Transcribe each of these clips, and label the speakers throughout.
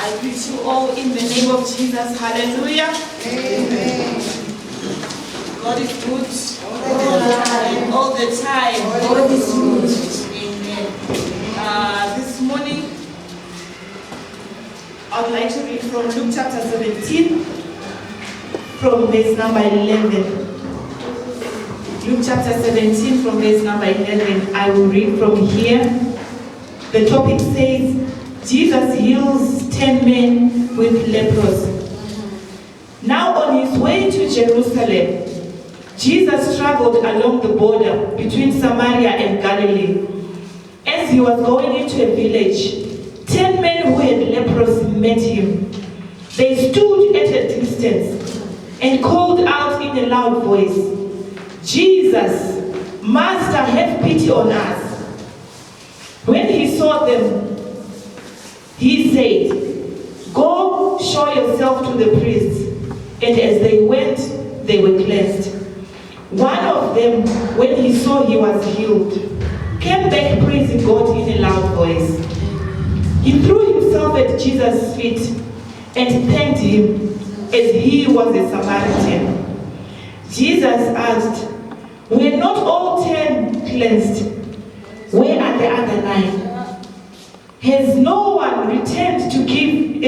Speaker 1: I greet you all in the name of Jesus. Hallelujah.
Speaker 2: Amen.
Speaker 1: God is good all the time.
Speaker 2: God is good.
Speaker 1: Amen. This morning, I would like to read from Luke chapter 17, from verse number 11. Luke chapter 17, from verse number 11. I will read from here. The topic says, Jesus heals 10 men with leprosy. Now on his way to Jerusalem, Jesus traveled along the border between Samaria and Galilee. As he was going into a village, 10 men who had leprosy met him. They stood at a distance and called out in a loud voice, Jesus, Master, have pity on us. When he saw them, he said, Go show yourself to the priests. And as they went, they were cleansed. One of them, when he saw he was healed, came back praising God in a loud voice. He threw himself at Jesus' feet and thanked him as he was a Samaritan. Jesus asked, Were not all 10 cleansed? Where are the other 9? Has no one returned to give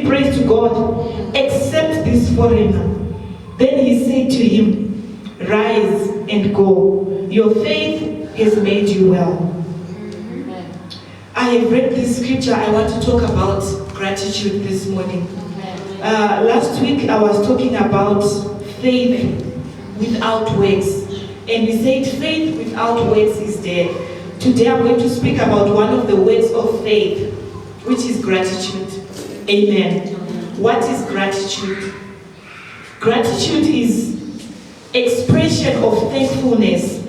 Speaker 1: praise to God except this foreigner? Then he said to him, Rise and go. Your faith has made you well. I have read this scripture. I want to talk about gratitude this morning. Last week I was talking about faith without works. And we said faith without works is dead. Today I'm going to speak about one of the works of faith, which is gratitude. Amen. What is gratitude? Gratitude is expression of thankfulness,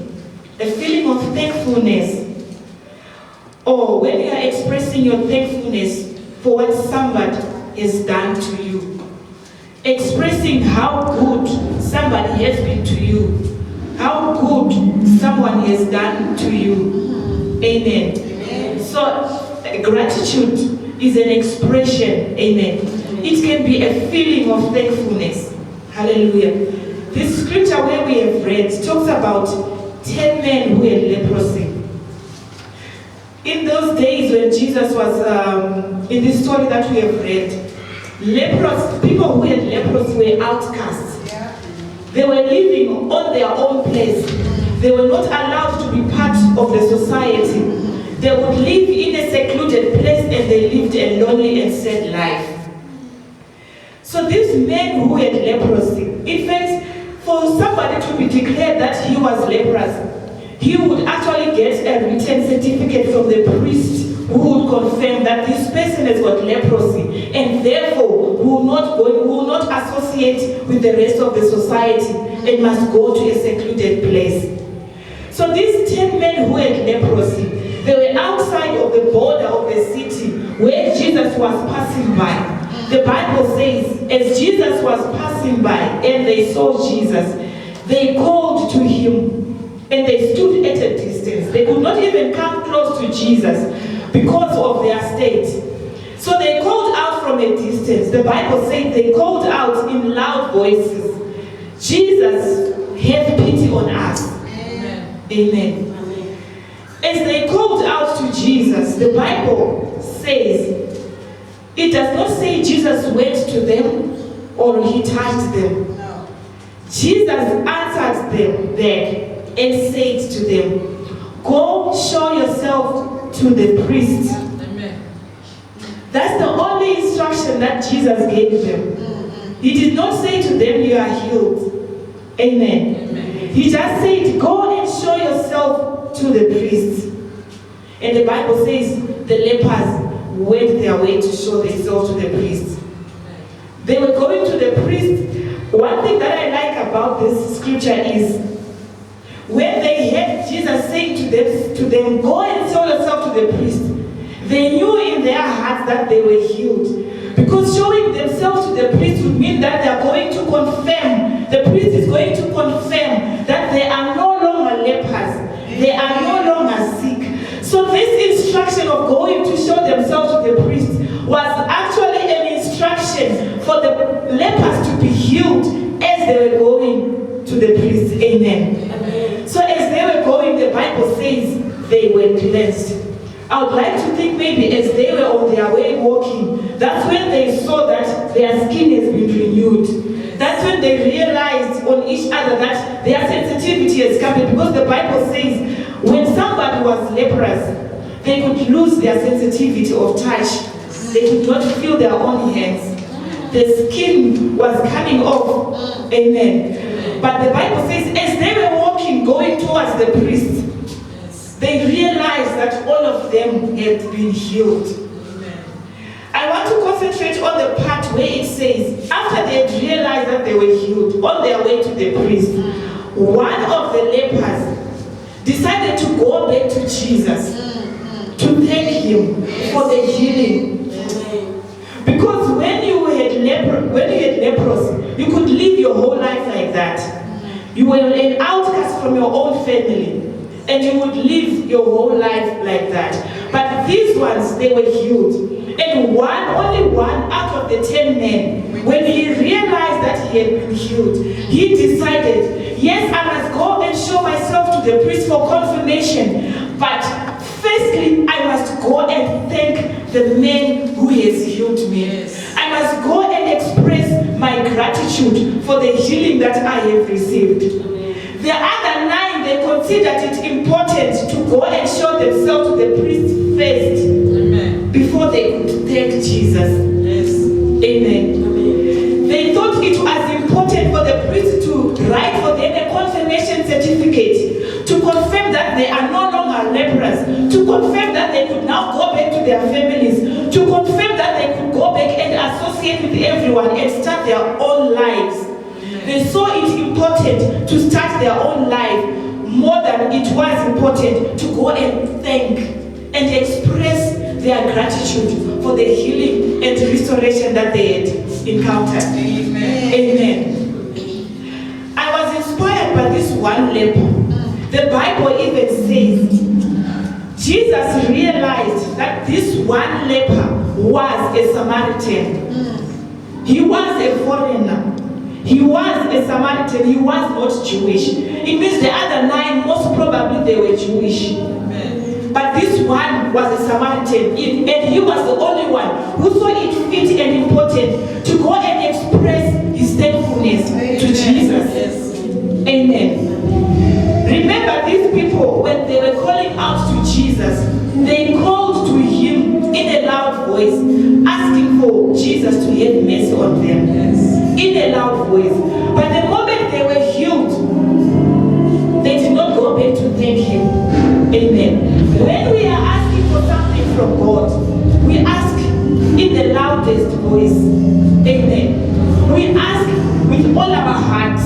Speaker 1: a feeling of thankfulness. Or when you are expressing your thankfulness for what somebody has done to you. Expressing how good somebody has been to you. How good someone has done to you. Amen. Amen. So gratitude is an expression. Amen. It can be a feeling of thankfulness. Hallelujah. This scripture where we have read talks about 10 men who had leprosy. In those days when Jesus was, in this story that we have read, people who had leprosy were outcasts. They were living on their own place. They were not allowed to be part of the society. They would live in a secluded place and they lived a lonely and sad life. So these men who had leprosy, in fact, for somebody to be declared that he was leprous, he would actually get a written certificate from the priest who would confirm that this person has got leprosy and therefore will not associate with the rest of the society and must go to a secluded place. So these 10 men who had leprosy, they were outside of the border of the city where Jesus was passing by. The Bible says, as Jesus was passing by and they saw Jesus, they called to him and they stood at a distance. They could not even come close to Jesus because of their state. So they called out from a distance. The Bible says they called out in loud voices, Jesus, have pity on us. Amen. Amen. As they called out to Jesus, the Bible says, it does not say Jesus went to them or he touched them. No. Jesus answered them there and said to them, Go show yourself to the priest. Amen. That's the only instruction that Jesus gave them. He did not say to them, you are healed. Amen. Amen. He just said, go and show yourself to the priest. And the Bible says the lepers went their way to show themselves to the priest. They were going to the priest. One thing that I like about this scripture is when they heard Jesus saying to them, go and show yourself to the priest, they knew in their hearts that they were healed. Because showing themselves to the priest would mean that they are going to confirm, the priest is going to confirm that they are no longer lepers, they are no longer sick. So this instruction of going to show themselves to the priest lepers to be healed as they were going to the priest. Amen. So as they were going, the Bible says they were cleansed. I would like to think maybe as they were on their way walking, that's when they saw that their skin has been renewed. That's when they realized on each other that their sensitivity has come in, because the Bible says when somebody was leprous, they could lose their sensitivity of touch. They could not feel their own hands. The skin was coming off. Amen. But the Bible says as they were walking, going towards the priest, they realized that all of them had been healed. I want to concentrate on the part where it says, after they had realized that they were healed, on their way to the priest, one of the lepers decided to go back to Jesus to thank him for the healing. Because when you had leprosy, you could live your whole life like that. You were an outcast from your own family, and you would live your whole life like that. But these ones, they were healed. And only one out of the 10 men, when he realized that he had been healed, he decided, yes, I must go and show myself to the priest for confirmation. But firstly, I must go and thank the man who has healed me. Yes. I must go and express my gratitude for the healing that I have received. The other 9, they considered it important to go and show themselves to the priest first. Amen. Before they could thank Jesus. Yes. Amen. Amen. They thought it was important for the priest to write for them a confirmation certificate, to confirm that they are no longer lepers, to confirm that they could now go back to their families, to confirm that they could go back and associate with everyone and start their own lives. They saw it important to start their own life more than it was important to go and thank and express their gratitude for the healing and restoration that they had encountered. Amen. Amen. I was inspired by this one leper. The Bible even says Jesus realized that this one leper was a Samaritan. He was a foreigner. He was a Samaritan. He was not Jewish. It means the other 9, most probably they were Jewish. But this one was a Samaritan, and he was the only one who saw it fit and important to go and express his thankfulness to Jesus. Yes. Amen. Remember, these people, when they were calling out to Jesus, they called to him in a loud voice, asking for Jesus to have mercy on them. Yes. In a loud voice. But the moment they were healed, they did not go back to thank him. Amen. When we are asking for something from God, we ask in the loudest voice. Amen. We ask with all our hearts.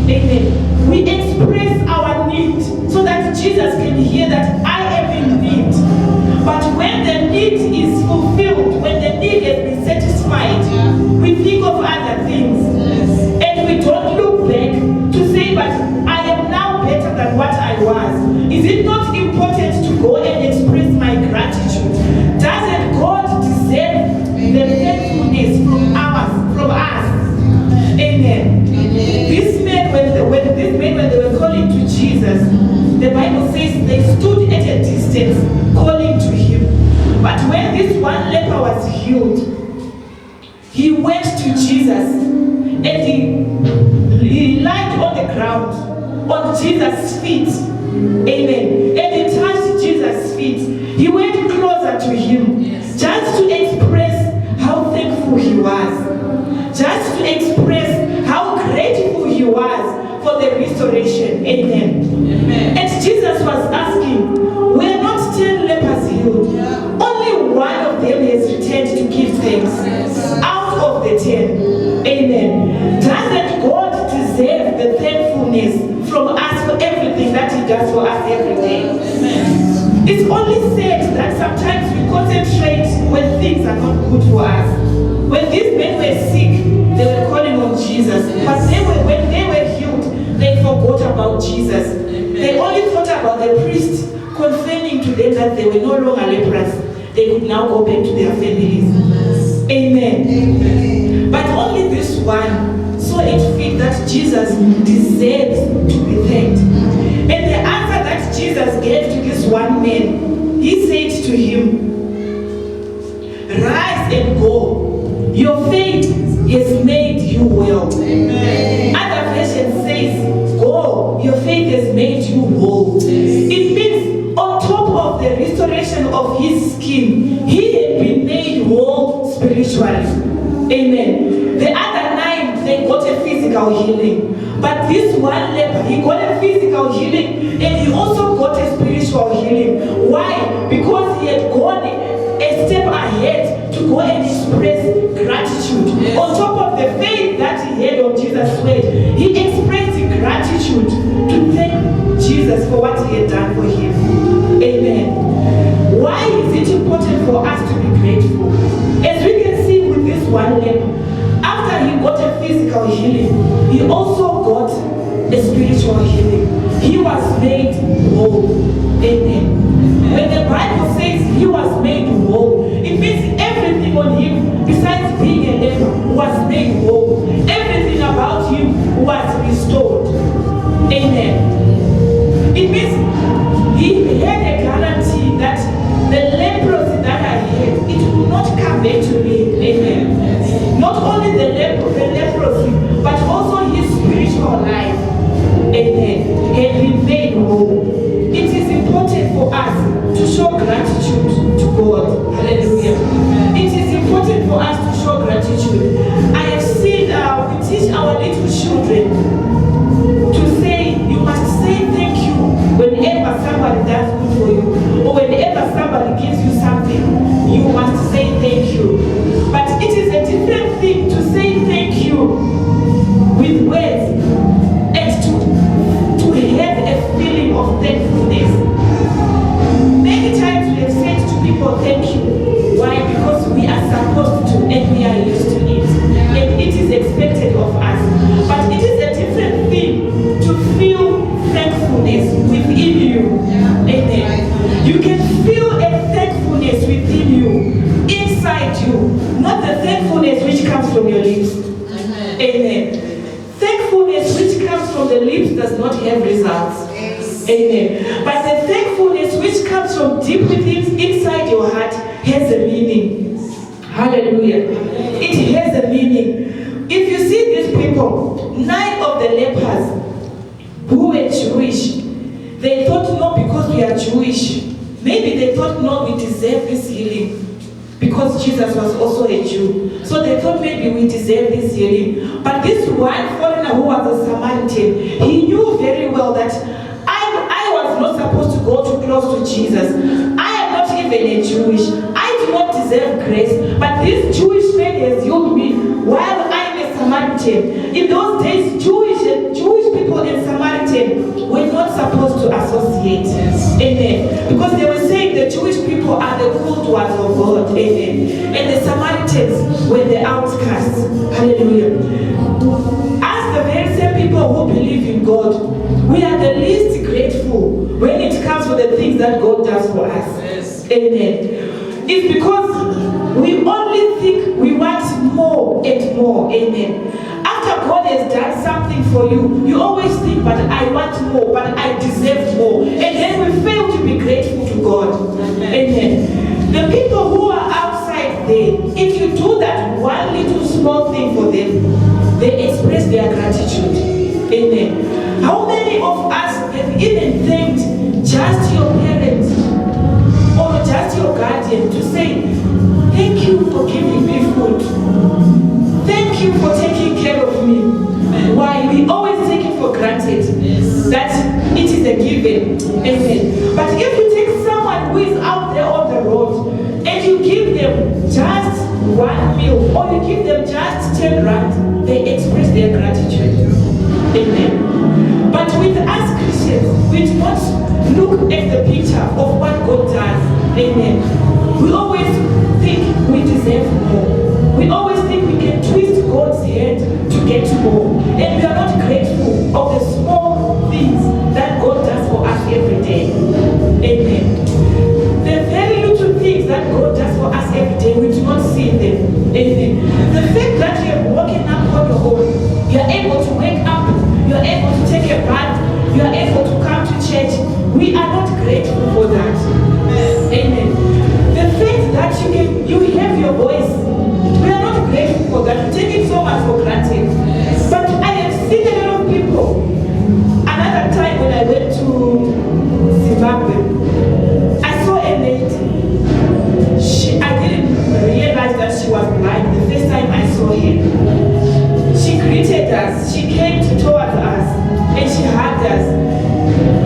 Speaker 1: Amen. We express our need so that Jesus can hear that I am in need. But when the need is fulfilled, when the need has been satisfied, we think of other things. And we don't look back to say, but I am now better than what I was. Is it not important to go and express my gratitude? Doesn't God deserve the thankfulness from us? Amen. These men, when they were calling to Jesus, the Bible says they stood at a distance calling to him. But when this one leper was healed, he went to Jesus and he lied on the ground on Jesus' feet. Amen. And he touched Jesus' feet. He went closer to him just to express how thankful he was. Just to express how grateful he was for the restoration. Amen. Amen. And Jesus was asking, were not 10 lepers healed? Only one of them has returned to give thanks. Out of the 10. Amen. Doesn't God deserve the thankfulness from us for everything that he does for us every day? Amen. It's only said that sometimes we concentrate when things are not good for us. When these men were sick, they were calling on Jesus. But when they were healed, they forgot about Jesus. Amen. They only thought about the priest confirming to them that they were no longer lepers. They could now go back to their families. Amen. Amen. But only this one saw it fit that Jesus deserves to be thanked. And the answer that Jesus gave to this one man, he said to him, rise and go. Your faith has made you well. Amen. Other version says, go. Your faith has made you whole. It means on top of the restoration of his skin, he had been made whole spiritually. Amen. The other 9, they got a physical healing. But this one leper, he got a physical healing and he also got a spiritual healing. Why? Because he had gone a step ahead to go and express gratitude. Yes. On top of the faith that he had on Jesus' word, he expressed gratitude to thank Jesus for what he had done for him. Amen. Why is it important for us to be grateful? As we can see with this one leper, after he got a physical healing, he also got a spiritual healing. He was made whole. Amen. When the Bible says he was made whole, it means everything on him, besides being a leper, was made whole. Everything about him was restored. Amen. It means he had a guarantee that the leprosy that I had, it will not come back to me. Amen. Not only the leprosy, but also his spiritual life. Amen. And he made whole. It is important for us to show gratitude to God. Hallelujah. It is important for us to show gratitude. I have seen, we teach our little children to say, you must say thank you whenever somebody does good for you, or whenever somebody gives you something, you must say thank you. But it is a different thing to say thank you with words and to have a feeling of thankfulness. Many times we have said to people thank you. Why? Because we are supposed to and we are used to it. And it is expected of us. But it is a different thing to feel thankfulness within you. Amen. You can feel a thankfulness within you, inside you, not the thankfulness which comes from your lips. Amen. Thankfulness which comes from the lips does not have results. Amen. But the thankfulness which comes from deep within, inside your heart, has a meaning. Hallelujah. It has a meaning. If you see these people, 9 of the lepers who were Jewish, they thought, no, because we are Jewish. Maybe they thought, no, we deserve this healing. Because Jesus was also a Jew. So they thought maybe we deserve this healing. But this one foreigner who was a Samaritan, he knew very well that I was not supposed to go too close to Jesus. I am not even a Jewish. I do not deserve grace. But this Jewish man has healed me while I am a Samaritan. In those days, Jewish people and Samaritan were not supposed to associate. Amen. Because they were saying the Jewish people are the called ones of God. Amen. And the Samaritans were the outcasts. Hallelujah. As the very same people who believe in God, we are the least grateful when it comes to the things that God does for us. Yes. Amen. It's because we only think we want more and more. Amen. After God has done something for you, you always think, but I want more, but I deserve more. And then we fail to be grateful to God. Amen. The people who are outside there, if you do that one little small thing for them, they express their gratitude. Amen. How many of us have even thanked just your parents or just your guardian to say, thank you for giving me food. Thank you for taking care of me. Amen. Why? We always take it for granted that it is a given. Amen. But if you take someone who is out there on the road and you give them just one meal or you give them just 10 rand, they express their gratitude. Amen. But with us Christians, we do not look at the picture of what God does. Amen. We always think we deserve more. We always think we can twist God's hand to get more. And we are not grateful of the small things that God does for us every day. that we take it so much for granted. But I have seen a lot of people. Another time when I went to Zimbabwe, I saw a lady. I didn't realize that she was blind the first time I saw her. She greeted us. She came towards us and she hugged us.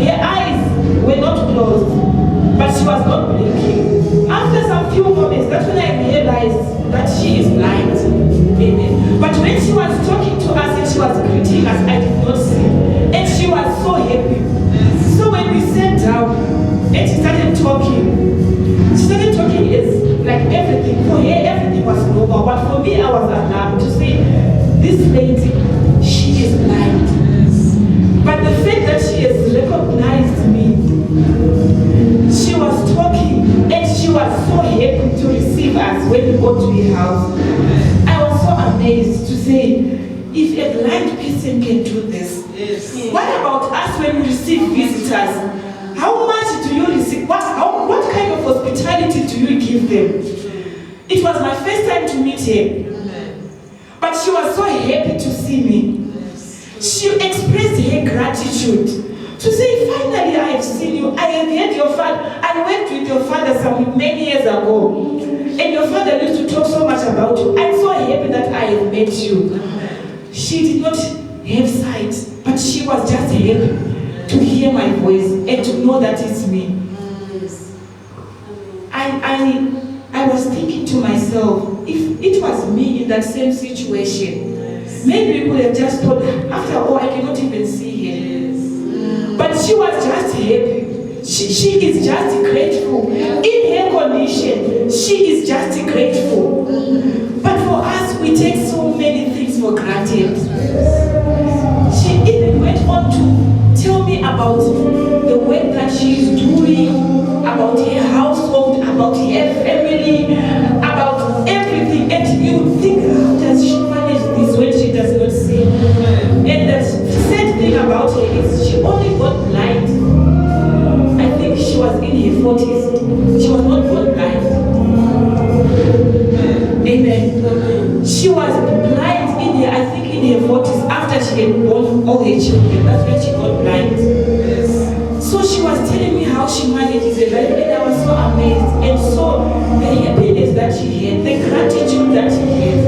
Speaker 1: Her eyes were not closed, but she was not blinking. After some few moments, that's when I realized that she is blind. Amen. But when she was talking to us and she was greeting us, I did not see. And she was so happy. So when we sat down and she started talking as like everything. For her, everything was normal. But for me, I was alarmed to say, this lady, she is blind. But the fact that she has recognized me, she was talking and she was so happy to receive us when we got to her house. I was so amazed to say, if a blind person can do this, what about us when we receive visitors? How much do you receive? What kind of hospitality do you give them? It was my first time to meet her. But she was so happy to see me. She expressed her gratitude to say, finally I have seen you. I have heard your father. I went with your father some many years ago. And your father used to talk so much about you. I'm so happy that I have met you. She did not have sight, but she was just happy to hear my voice and to know that it's me. I was thinking to myself, if it was me in that same situation, maybe we could have just thought, after all, I cannot even see her. But she was just happy. She is just grateful. In her condition, she is just grateful. But for us, we take so many things for granted. She even went on to tell me about the work that she is doing, about her household, about her family, about everything. And you think, how does she manage this when she does not see? And the sad thing about her is she only got blind. I think she was in her 40s. She was not born blind. Amen. She was blind in her, I think in her 40s, after she had born all her children. That's when she got blind. So she was telling me how she manages it, and I was so amazed. And so the happiness that she had, the gratitude that she had.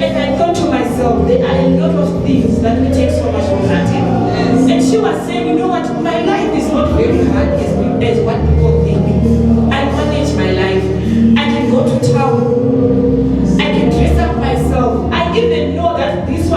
Speaker 1: And I thought to myself, there are a lot of things that we take so much for granted. And she was saying, you know what, my life is not very hard as what people think. I manage my life. I can go to town. I can dress up myself. I even know that this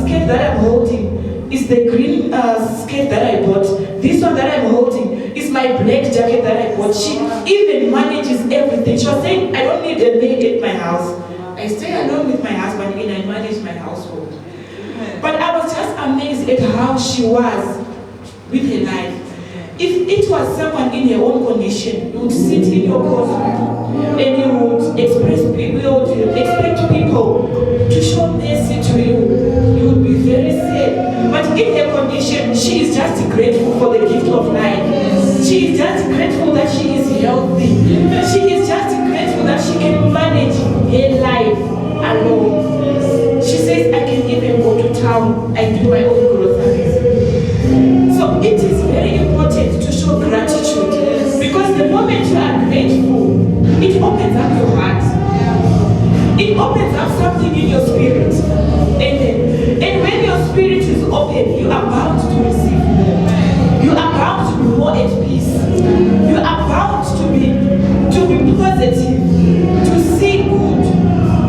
Speaker 1: skirt that I'm holding is the green skirt that I bought. This one that I'm holding is my black jacket that I bought. She even manages everything. She was saying, I don't need a maid at my house. I stay alone with my husband and I manage my household. But I was just amazed at how she was with her life. If it was someone in her own condition, you would sit in your corner and you would expect people to show mercy to you. You would be very sad. But in her condition, she is just grateful for the gift of life. She is just grateful that she is healthy. She is just grateful that she can manage her life alone. She says, I can even go to town and do my own groceries. So it is very important to show gratitude, because the moment you are grateful, it opens up your heart. It opens up something in your spirit. Amen. And when your spirit is open, you are bound to receive more. You are bound to be more at peace. You are bound to be positive, to see good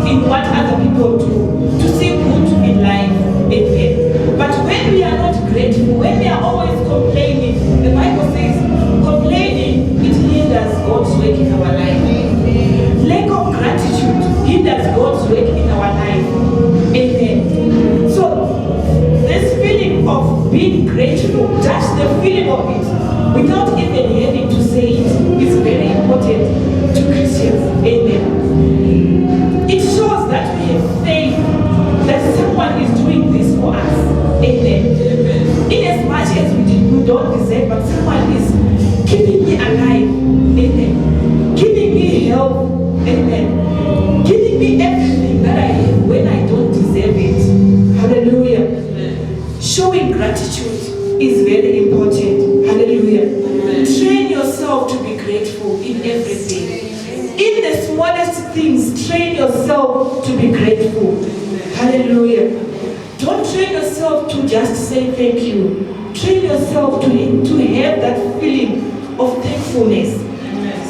Speaker 1: in what other people do, to see good in life. Amen. But when we are not grateful, when we are always complaining, the Bible says, complaining, it hinders God's work in our life. Lack of gratitude hinders God's work in our life. Amen. So, this feeling of being grateful, just the feeling of it, without even having to say it, is very important to Christians. Amen. It shows that we have faith that someone is doing this for us. Amen. In as much as we don't deserve, but someone is keeping me alive. Amen. Giving me health. Amen. Giving me everything that I have when I don't deserve it. Hallelujah. Showing gratitude is very important. Hallelujah. Train yourself to be grateful in everything. In the smallest things, train yourself to be grateful. Hallelujah. Don't train yourself to just say thank you. Train yourself to have that feeling of thankfulness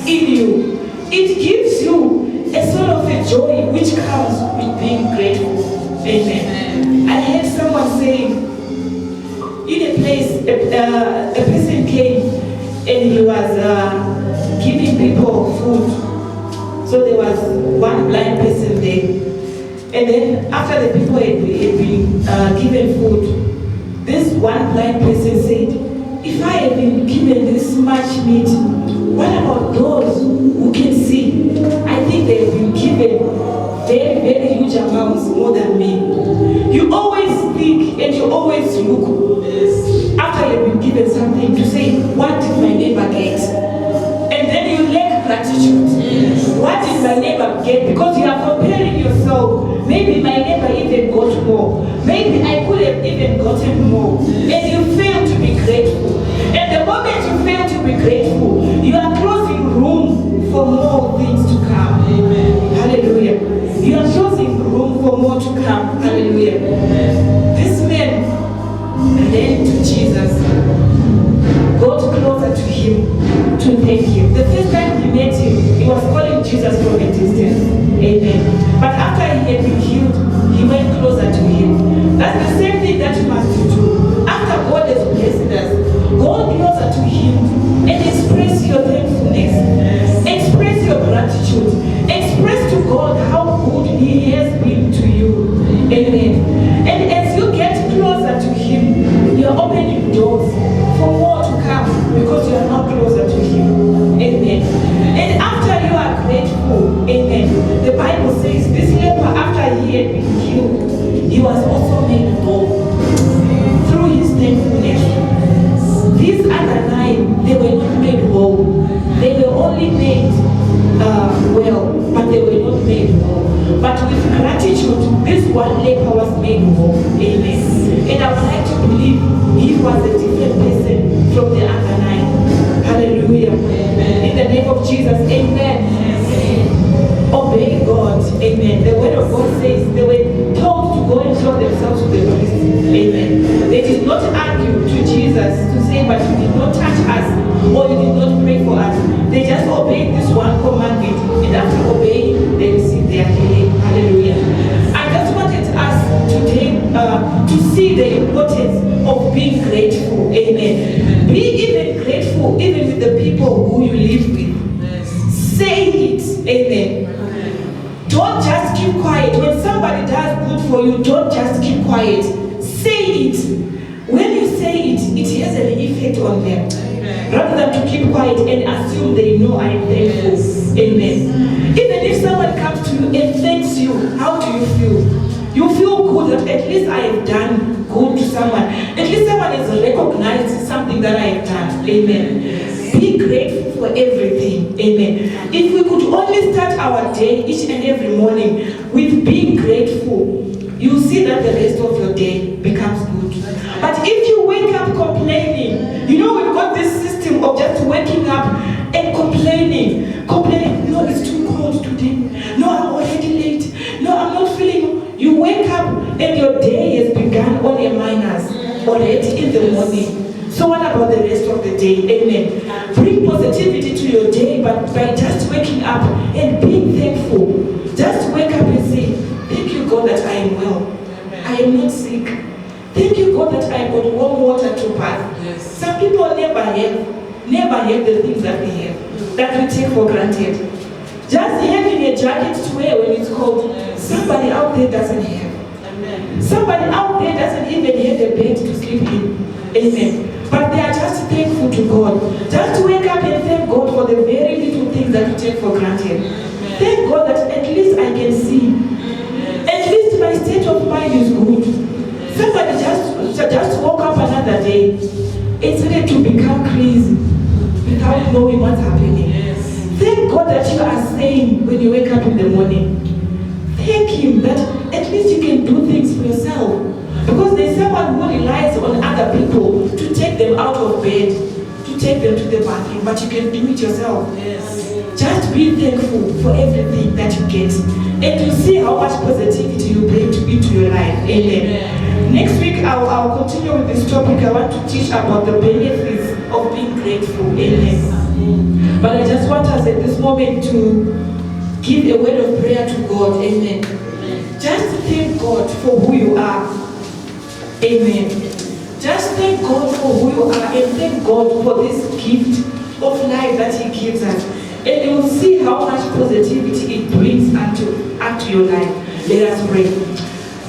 Speaker 1: in you. It gives you a sort of a joy which comes with being grateful. Amen. I heard someone saying, in a place, a person came and he was giving people food. So there was one blind person there. And then after the people had been given food, this one blind person said, if I had been given this much meat, what about those who can see? I think they've been given very, very huge amounts more than me. You always think and you always look after you've been given something to say, what did my neighbor get? And then you lack gratitude. What did my neighbor get? Because you are comparing yourself. Maybe my neighbor even got more. Maybe I could have even gotten more. And you fail to be grateful. And the moment you fail to be grateful, you are closing room for more things to come. Amen. Hallelujah. You are closing room for more to come. Hallelujah. This man ran to Jesus, got closer to him to thank him. The first time he met him, he was calling Jesus from a distance. Amen. But after he had been healed, he went closer to him. That's the same thing that you must do. After God has blessed us, go closer to him and express your thankfulness. Express your gratitude. Express to God how good he has been to you. Amen. And as you get closer to him, you're opening doors for more to come because you are now closer to him. Amen. And after you are grateful, amen, the Bible says this leper, after he had been healed, he was also made whole through his thankfulness. These other 9, they were not made whole. They were only made well, but they were not made whole. But with gratitude, this one leper was made whole. Amen. And I would like to believe he was a different person from the other 9. Hallelujah. Amen. In the name of Jesus. Amen. Amen. Obey God. Amen. The word of God says they were told to go and show themselves to the priest. Amen. They did not argue to Jesus to say, but you did not touch us or you did not pray for us. They just obeyed this one commandment, and after obeying, they received their healing. Hallelujah. I just wanted us today to see the importance of being grateful. Amen. Be even grateful even with the people who you live with. Say it. Amen. Don't just keep quiet. When somebody does good for you, don't just keep quiet. Say it. When you say it, it has an effect on them. Rather than to keep quiet and assume they know I am thankful. Amen. Even if someone comes to you and thanks you, how do you feel? You feel good that at least I have done good to someone. At least someone has recognized something that I have done. Amen. Be grateful for everything. Amen. If we could only start our day each and every morning with being grateful, you'll see that the rest of your day becomes good. But if you wake up complaining, you know we've got this system of just waking up and complaining. No, it's too cold today. No, I'm already late. No, I'm not feeling. You wake up and your day has begun on a minus already in the morning. So what about the rest of the day? Amen. Bring positivity to your day, but by just waking up and being thankful. Just wake up and say, thank you, God, that I am well. I am not sick. Thank you, God, that I got warm water to bath. Yes. Some people never have the things that we have, that we take for granted. Just having a jacket to wear when it's cold, somebody out there doesn't have. Amen. Somebody out there doesn't even have a bed to sleep in. Amen. But they are just thankful to God. Just wake up and thank God for the very little things that you take for granted. Amen. Thank God that at least I can see. At least my state of mind is good. Somebody just woke up another day. It's ready to become crazy without knowing what's happening. Yes. Thank God that you are saying when you wake up in the morning. Thank Him that of bed to take them to the bathroom, but you can do it yourself. Just be thankful for everything that you get, and you see how much positivity you bring into your life. Amen. Next week, I'll continue with this topic. I want to teach about the benefits of being grateful. Amen. But I just want us at this moment to give a word of prayer to God. Amen. Just thank God for who you are. Amen. Just thank God for who you are, and thank God for this gift of life that He gives us. And you will see how much positivity it brings unto your life. Let us pray.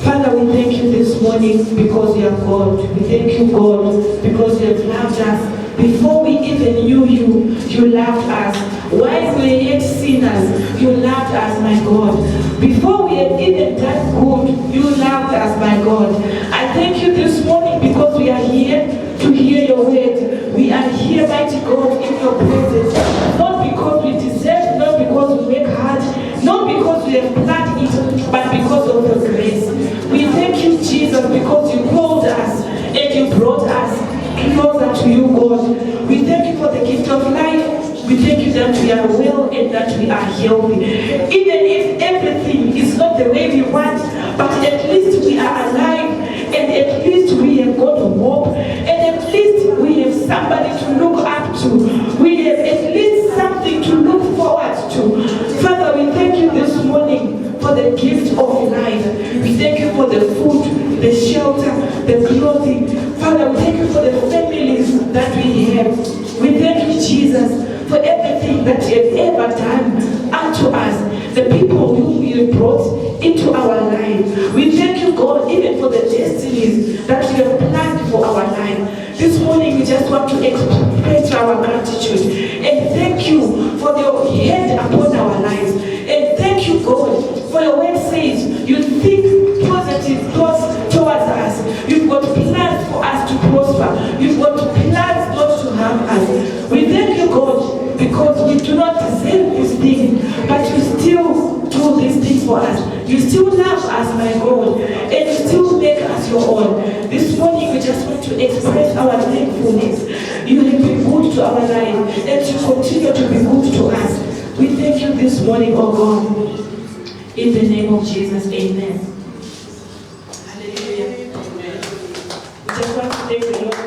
Speaker 1: Father, we thank you this morning because you are God. We thank you, God, because you have loved us. Before we even knew you, you loved us. While we were yet sinners, you loved us, my God. Before we had even done good, you loved us, my God. I thank you this morning because we are here to hear your word. We are here, mighty God, in your presence. Not because we deserve, not because we work hard, not because we have planned it, but because of your grace. We thank you, Jesus, because you called us and you brought us closer to you, God. We thank you for the gift of life. We thank you that we are well and that we are healthy. Even if everything is not the way we want, but at least we are alive, and at least we have got hope, and at least we have somebody to look up to. We have at least something to look forward to. Father, we thank you this morning for the gift of life. We thank you for the food, the shelter, the clothing. Father, we thank you for the families that we have. We thank you, Jesus, for everything that you have ever done unto us, the people whom you have brought into our life. We thank you, God, even for the destinies that you have planned for our life. This morning we just want to express our gratitude and thank you for your hand upon our lives. And thank you, God, for your word says you think positive thoughts towards us. You've got plans for us to prosper. You've got plans not to harm us. We thank you, God, because we do not deserve this thing, but you still do this thing for us. You still love us, my God, and you still make us your own. This morning we just want to express our thankfulness. You have been good to our life, and you continue to be good to us. We thank you this morning, oh God. In the name of Jesus, amen. Hallelujah. We just want to thank the Lord.